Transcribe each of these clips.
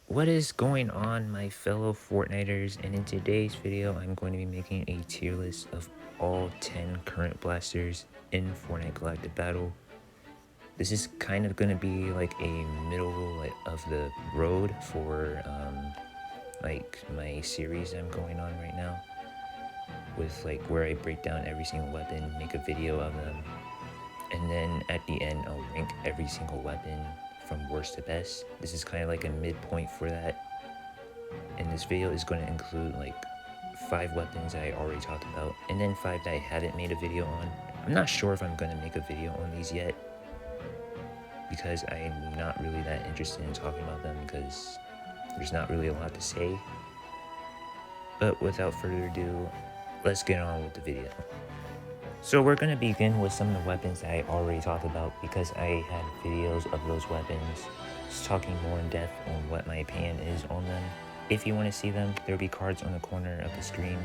What is going on, my fellow Fortniters? And in today's video, I'm going to be making a tier list of all 10 current blasters in Fortnite Galactic Battle. This is kind of going to be like a middle of the road for like my series I'm going on right now, with like where I break down every single weapon, make a video of them, and then at the end I'll rank every single weapon from worst to best. This is kind of like a midpoint for that. And this video is going to include like 5 weapons that I already talked about, and then 5 that I haven't made a video on. I'm not sure if I'm going to make a video on these yet, because I'm not really that interested in talking about them, because there's not really a lot to say. But without further ado, let's get on with the video. So we're going to begin with some of the weapons that I already talked about, because I had videos of those weapons just talking more in depth on what my opinion is on them. If you want to see them, there'll be cards on the corner of the screen.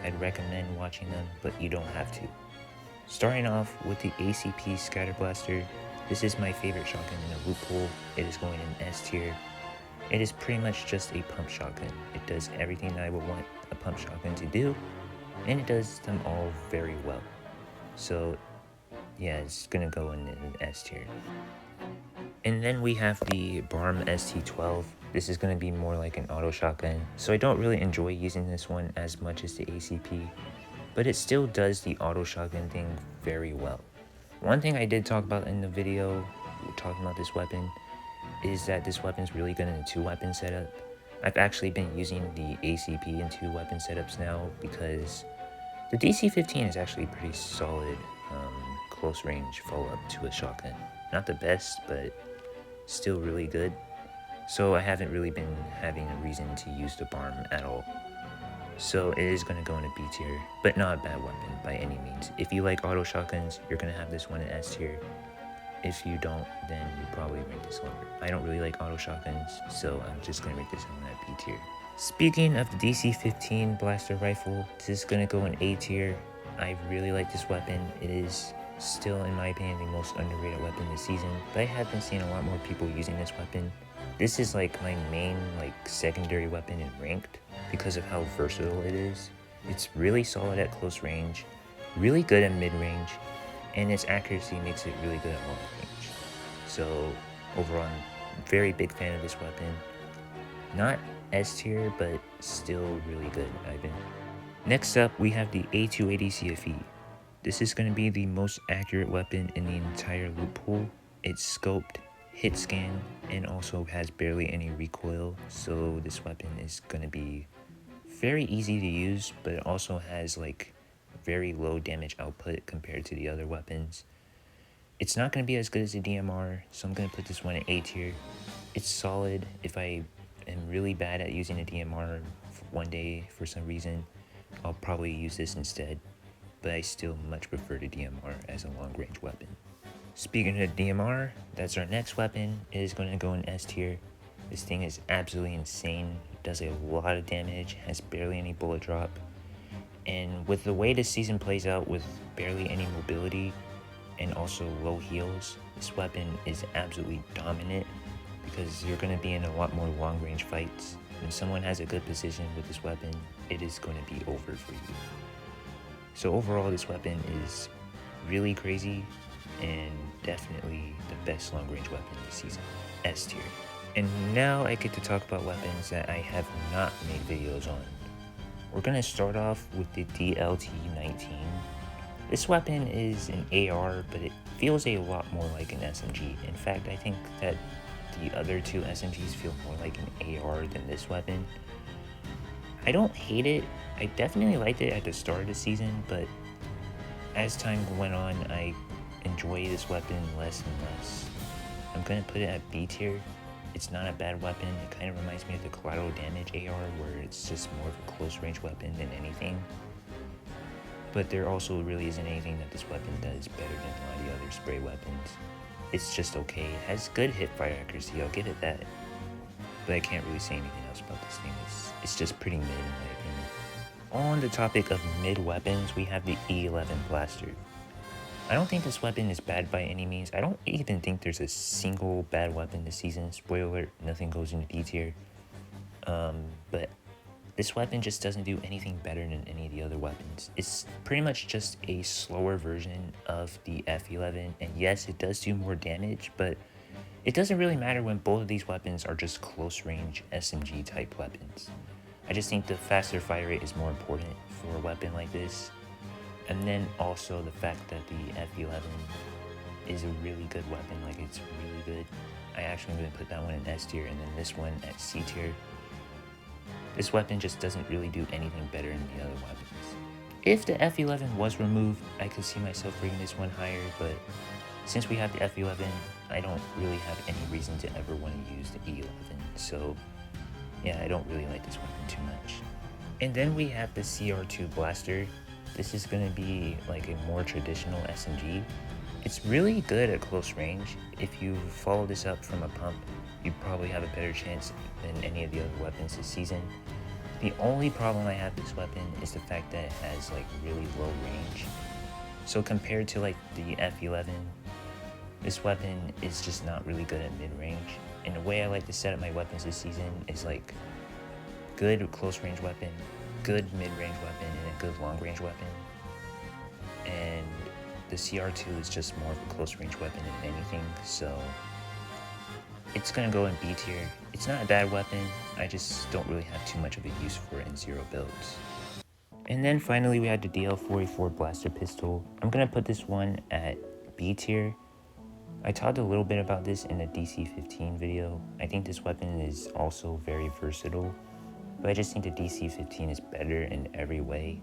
I'd recommend watching them, but you don't have to. Starting off with the ACP Scatter Blaster. This is my favorite shotgun in the loot pool. It is going in S tier. It is pretty much just a pump shotgun. It does everything that I would want a pump shotgun to do, and it does them all very well. So yeah, it's gonna go in an S tier. And then we have the Barm ST12. This is going to be more like an auto shotgun, so I don't really enjoy using this one as much as the ACP, but it still does the auto shotgun thing very well. One thing I did talk about in the video talking about this weapon is that this weapon is really good in a 2-weapon setup. I've actually been using the ACP in 2-weapon setups now, because the DC-15 is actually pretty solid close range follow-up to a shotgun. Not the best, but still really good. So I haven't really been having a reason to use the Barm at all. So it is going to go in a B tier, but not a bad weapon by any means. If you like auto shotguns, you're going to have this one in S tier. If you don't, then you probably rank this lower. I don't really like auto shotguns, so I'm just going to rank this one at B tier. Speaking of the DC-15 blaster rifle, this is going to go in A tier. I really like this weapon. It is still, in my opinion, the most underrated weapon this season, but I have been seeing a lot more people using this weapon. This is like my main secondary weapon in ranked, because of how versatile it is. It's really solid at close range, really good at mid range, and its accuracy makes it really good at long range. So overall, I'm a very big fan of this weapon. Not S tier, but still really good, Ivan. Next up, we have the A280 CFE. This is going to be the most accurate weapon in the entire loot pool. It's scoped, hit scan, and also has barely any recoil, so this weapon is going to be very easy to use, but it also has very low damage output compared to the other weapons. It's not going to be as good as the DMR, so I'm going to put this one in A tier. It's solid. If I am really bad at using a DMR one day for some reason, I'll probably use this instead, but I still much prefer the DMR as a long range weapon. Speaking of DMR, that's our next weapon. It is going to go in S tier. This thing is absolutely insane. It does a lot of damage, has barely any bullet drop, and with the way this season plays out with barely any mobility and also low heals, this weapon is absolutely dominant, because you're going to be in a lot more long range fights. When someone has a good position with this weapon, it is going to be over for you. So overall, this weapon is really crazy and definitely the best long range weapon this season. S tier. And now I get to talk about weapons that I have not made videos on. We're going to start off with the DLT-19. This weapon is an AR, but it feels a lot more like an SMG. In fact, I think that the other 2 SMGs feel more like an AR than this weapon. I don't hate it. I definitely liked it at the start of the season, but as time went on, I enjoy this weapon less and less. I'm going to put it at B tier. It's not a bad weapon. It kind of reminds me of the collateral damage AR, where it's just more of a close range weapon than anything. But there also really isn't anything that this weapon does better than a lot of the other spray weapons. It's just okay. It has good hipfire accuracy, I'll give it that. But I can't really say anything else about this thing. It's just pretty mid in my opinion. On the topic of mid weapons, we have the E11 Blaster. I don't think this weapon is bad by any means. I don't even think there's a single bad weapon this season. Spoiler alert, nothing goes into D tier. But this weapon just doesn't do anything better than any of the other weapons. It's pretty much just a slower version of the F11, and yes, it does do more damage, but it doesn't really matter when both of these weapons are just close range SMG type weapons. I just think the faster fire rate is more important for a weapon like this. And then also the fact that the F11 is a really good weapon, like it's really good. I actually am going to put that one in S tier and then this one at C tier. This weapon just doesn't really do anything better than the other weapons. If the F11 was removed, I could see myself bringing this one higher, but since we have the F11, I don't really have any reason to ever want to use the E11, so yeah, I don't really like this weapon too much. And then we have the CR2 blaster. This is going to be like a more traditional SMG. It's really good at close range. If you follow this up from a pump, you probably have a better chance than any of the other weapons this season. The only problem I have with this weapon is the fact that it has like really low range. So compared to like the F11, this weapon is just not really good at mid-range. And the way I like to set up my weapons this season is like good close range weapon, good mid-range weapon, and a good long-range weapon. And the CR2 is just more of a close range weapon than anything, so it's gonna go in B tier. It's not a bad weapon, I just don't really have too much of a use for it in zero builds. And then finally we had the DL44 blaster pistol. I'm gonna put this one at B tier. I talked a little bit about this in the DC-15 video. I think this weapon is also very versatile, but I just think the DC-15 is better in every way.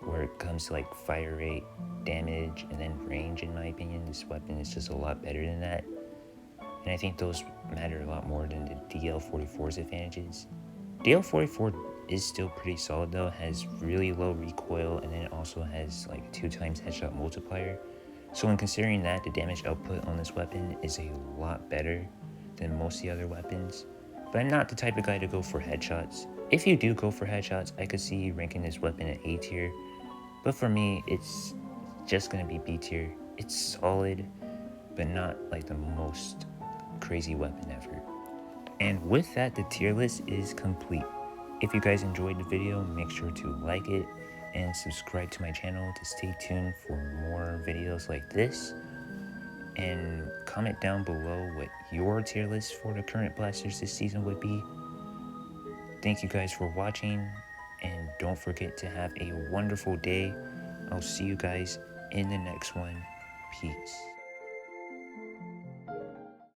Where it comes to like fire rate, damage, and then range, in my opinion, this weapon is just a lot better than that. And I think those matter a lot more than the DL44's advantages. DL44 is still pretty solid though, has really low recoil, and then it also has like 2x headshot multiplier. So when considering that, the damage output on this weapon is a lot better than most of the other weapons. But I'm not the type of guy to go for headshots. If you do go for headshots, I could see ranking this weapon at A tier. But for me, it's just going to be B tier. It's solid, but not like the most crazy weapon ever. And with that, the tier list is complete. If you guys enjoyed the video, make sure to like it and subscribe to my channel to stay tuned for more videos like this. And comment down below what your tier list for the current blasters this season would be. Thank you guys for watching, and don't forget to have a wonderful day. I'll see you guys in the next one. Peace.